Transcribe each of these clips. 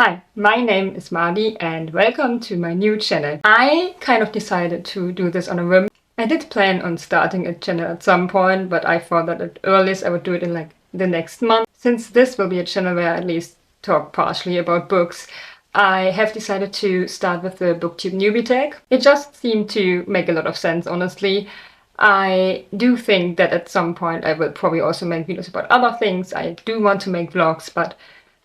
Hi, my name is Madi and welcome to my new channel. I kind of decided to do this on a whim. I did plan on starting a channel at some point, but I thought that at earliest I would do it in like the next month. Since this will be a channel where I at least talk partially about books, I have decided to start with the BookTube Newbie Tag. It just seemed to make a lot of sense, honestly. I do think that at some point I will probably also make videos about other things. I do want to make vlogs, but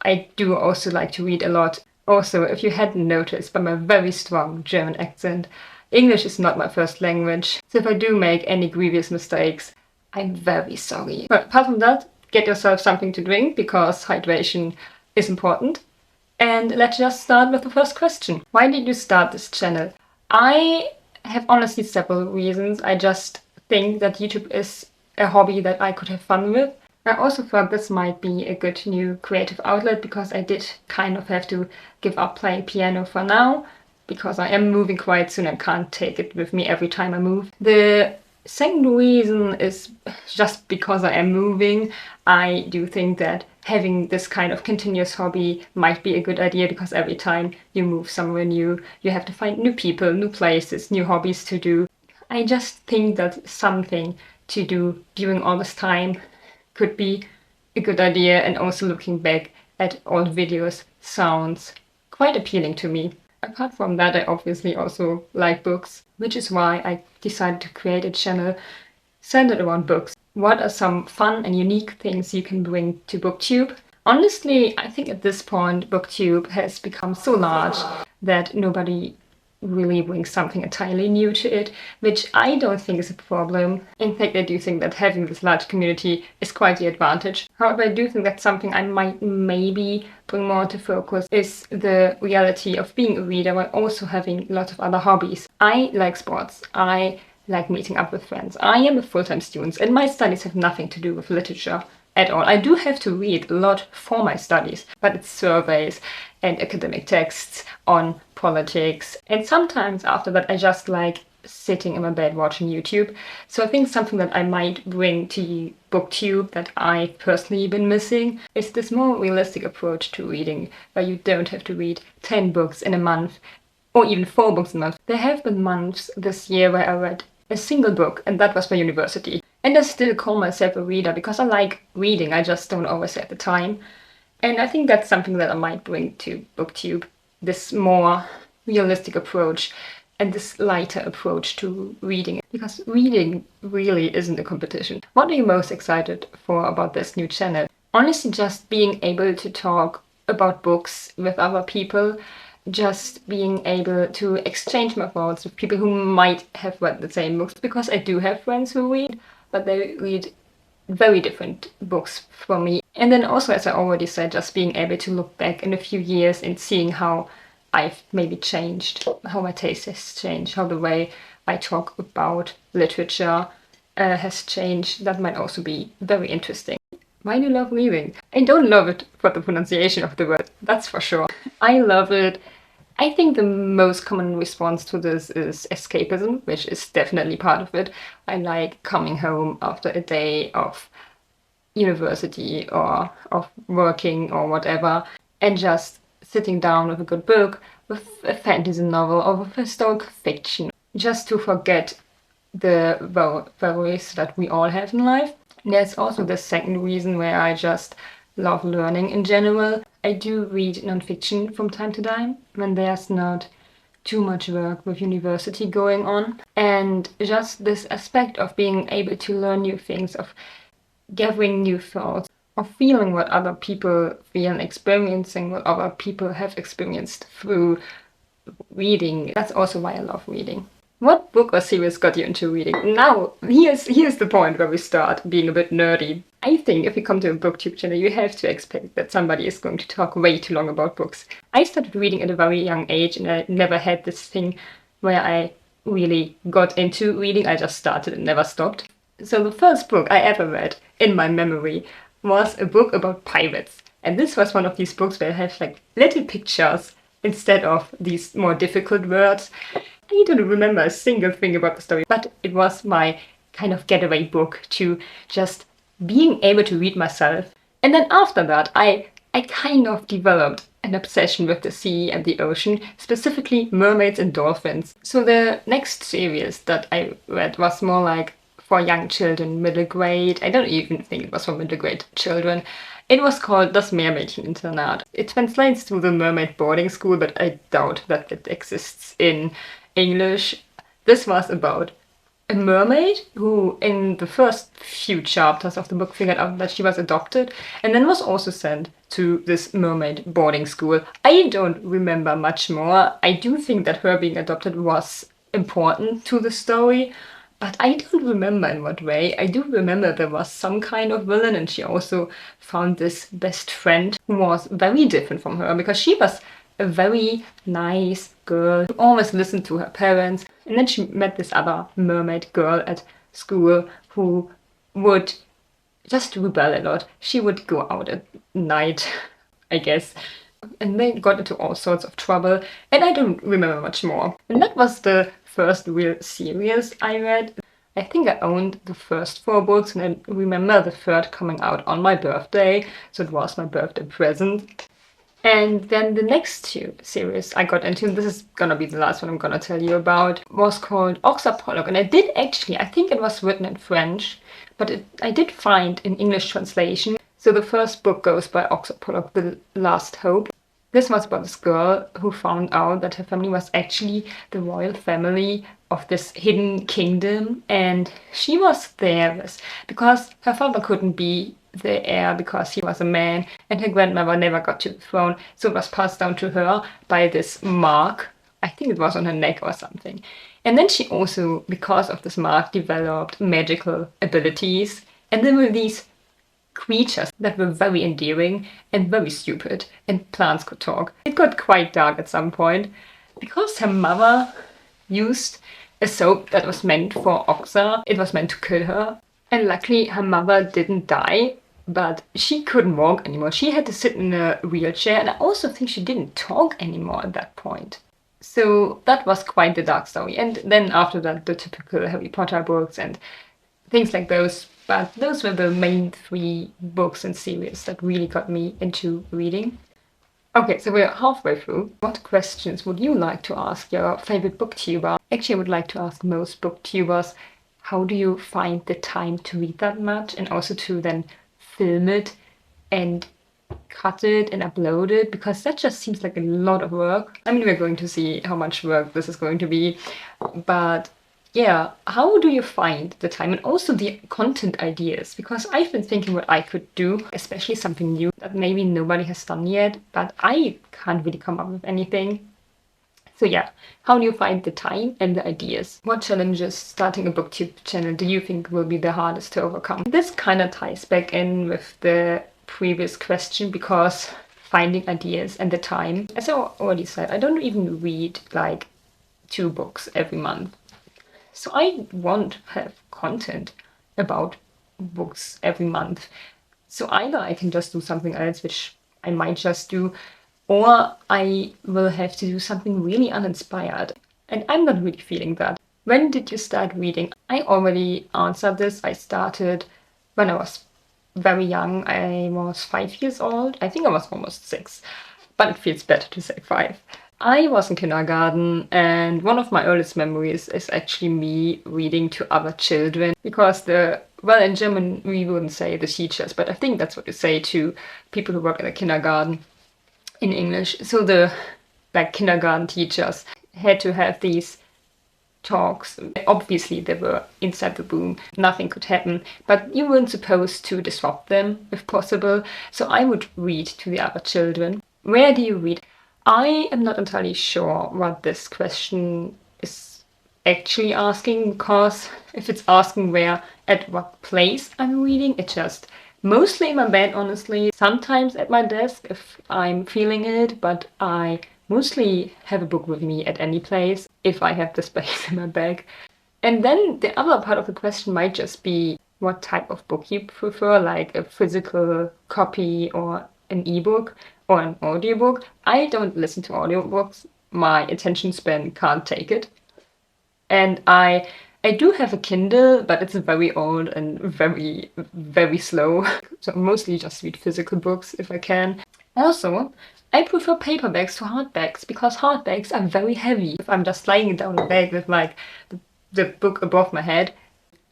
I do also like to read a lot. Also, if you hadn't noticed by my very strong German accent, English is not my first language, so if I do make any grievous mistakes, I'm very sorry. But apart from that, get yourself something to drink because hydration is important. And let's just start with the first question. Why did you start this channel? I have honestly several reasons. I just think that YouTube is a hobby that I could have fun with. I also thought this might be a good new creative outlet because I did kind of have to give up playing piano for now because I am moving quite soon and can't take it with me every time I move. The second reason is just because I am moving. I do think that having this kind of continuous hobby might be a good idea because every time you move somewhere new, you have to find new people, new places, new hobbies to do. I just think that something to do during all this time could be a good idea, and also looking back at old videos sounds quite appealing to me. Apart from that, I obviously also like books, which is why I decided to create a channel centered around books. What are some fun and unique things you can bring to BookTube? Honestly, I think at this point BookTube has become so large that nobody really brings something entirely new to it, which I don't think is a problem. In fact, I do think that having this large community is quite the advantage. However, I do think that something I might maybe bring more to focus is the reality of being a reader while also having lots of other hobbies. I like sports. I like meeting up with friends. I am a full-time student and my studies have nothing to do with literature at all. I do have to read a lot for my studies, but it's surveys and academic texts on politics. And sometimes after that, I just like sitting in my bed watching YouTube. So I think something that I might bring to BookTube that I've personally been missing is this more realistic approach to reading, where you don't have to read 10 books in a month or even 4 books a month. There have been months this year where I read a single book, and that was for university. And I still call myself a reader because I like reading, I just don't always have the time. And I think that's something that I might bring to BookTube, this more realistic approach and this lighter approach to reading. Because reading really isn't a competition. What are you most excited for about this new channel? Honestly, just being able to talk about books with other people, just being able to exchange my thoughts with people who might have read the same books, because I do have friends who read, but they read very different books from me. And then also, as I already said, just being able to look back in a few years and seeing how I've maybe changed, how my taste has changed, how the way I talk about literature has changed. That might also be very interesting. Why do you love reading? I don't love it for the pronunciation of the word, that's for sure. I love it. I think the most common response to this is escapism, which is definitely part of it. I like coming home after a day of university or of working or whatever and just sitting down with a good book, with a fantasy novel or with historical fiction, just to forget the worries that we all have in life. There's also the second reason where I just love learning in general. I do read nonfiction from time to time when there's not too much work with university going on. And just this aspect of being able to learn new things, of gathering new thoughts, of feeling what other people feel and experiencing what other people have experienced through reading. That's also why I love reading. What book or series got you into reading? Now, here's the point where we start being a bit nerdy. I think if you come to a BookTube channel, you have to expect that somebody is going to talk way too long about books. I started reading at a very young age and I never had this thing where I really got into reading. I just started and never stopped. So the first book I ever read in my memory was a book about pirates. And this was one of these books where I have like little pictures instead of these more difficult words. I don't remember a single thing about the story, but it was my kind of getaway book to just being able to read myself. And then after that, I kind of developed a an obsession with the sea and the ocean, specifically mermaids and dolphins. So the next series that I read was more like for young children, middle grade. I don't even think it was for middle grade children. It was called Das Meermädcheninternat. It translates to the Mermaid Boarding School, but I doubt that it exists in English. This was about a mermaid who, in the first few chapters of the book, figured out that she was adopted and then was also sent to this mermaid boarding school. I don't remember much more. I do think that her being adopted was important to the story, but I don't remember in what way. I do remember there was some kind of villain, and she also found this best friend who was very different from her because she was a very nice girl who always listened to her parents. And then she met this other mermaid girl at school who would just rebel a lot. She would go out at night, I guess. And they got into all sorts of trouble, and I don't remember much more. And that was the first real series I read. I think I owned the first 4 books, and I remember the third coming out on my birthday, so it was my birthday present. And then the next 2 series I got into, this is gonna be the last one I'm gonna tell you about, was called Oxapollock. And I did actually, I think it was written in French, but I did find an English translation. So the first book goes by Oxapollock, The Last Hope. This was about this girl who found out that her family was actually the royal family of this hidden kingdom, and she was there because her father couldn't be the heir because he was a man, and her grandmother never got to the throne, so it was passed down to her by this mark. I think it was on her neck or something. And then she also, because of this mark, developed magical abilities, and there were these creatures that were very endearing and very stupid, and plants could talk. It got quite dark at some point because her mother used a soap that was meant for Oxa. It was meant to kill her, and luckily her mother didn't die, but she couldn't walk anymore. She had to sit in a wheelchair, and I also think she didn't talk anymore at that point. So that was quite the dark story. And then after that, the typical Harry Potter books and things like those. But those were the main 3 books and series that really got me into reading. Okay, so we're halfway through. What questions would you like to ask your favorite booktuber? Actually, I would like to ask most booktubers, how do you find the time to read that much and also to then film it and cut it and upload it? Because that just seems like a lot of work. I mean, we're going to see how much work this is going to be, but yeah, how do you find the time and also the content ideas? Because I've been thinking what I could do, especially something new that maybe nobody has done yet, but I can't really come up with anything. So yeah, how do you find the time and the ideas? What challenges starting a BookTube channel do you think will be the hardest to overcome? This kind of ties back in with the previous question, because finding ideas and the time, as I already said, I don't even read like 2 books every month. So I won't have content about books every month. So either I can just do something else, which I might just do, or I will have to do something really uninspired. And I'm not really feeling that. When did you start reading? I already answered this. I started when I was very young. I was 5 years old. I think I was almost 6, but it feels better to say 5. I was in kindergarten, and one of my earliest memories is actually me reading to other children, because well, in German we wouldn't say the teachers, but I think that's what you say to people who work in a kindergarten in English. So the kindergarten teachers had to have these talks. Obviously they were inside the room, nothing could happen, but you weren't supposed to disrupt them if possible. So I would read to the other children. Where do you read? I am not entirely sure what this question is actually asking, because if it's asking where, at what place I'm reading, it's just mostly in my bed, honestly. Sometimes at my desk if I'm feeling it, but I mostly have a book with me at any place if I have the space in my bag. And then the other part of the question might just be what type of book you prefer, like a physical copy or an ebook or an audiobook. I don't listen to audiobooks. My attention span can't take it. And I do have a Kindle, but it's very old and very, very slow. So I mostly just read physical books if I can. Also, I prefer paperbacks to hardbacks because hardbacks are very heavy. If I'm just lying down in bed with like the book above my head,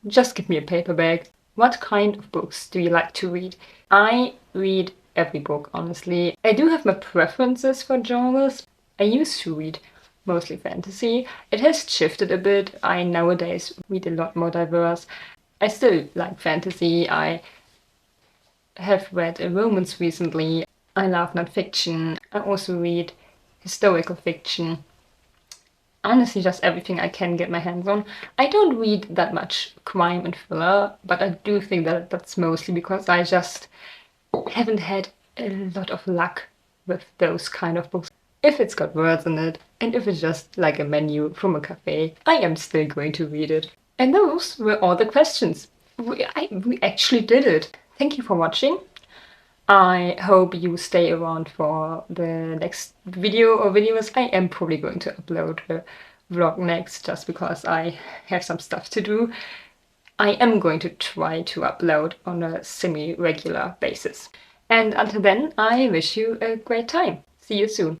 just give me a paperback. What kind of books do you like to read? I read every book, honestly. I do have my preferences for genres. I used to read mostly fantasy. It has shifted a bit. I nowadays read a lot more diverse. I still like fantasy. I have read a romance recently. I love nonfiction. I also read historical fiction. Honestly, just everything I can get my hands on. I don't read that much crime and thriller, but I do think that that's mostly because I just haven't had a lot of luck with those kind of books. If it's got words in it, and if it's just like a menu from a cafe, I am still going to read it. And those were all the questions. We actually did it. Thank you for watching. I hope you stay around for the next video or videos. I am probably going to upload a vlog next just because I have some stuff to do. I am going to try to upload on a semi-regular basis. And until then, I wish you a great time. See you soon.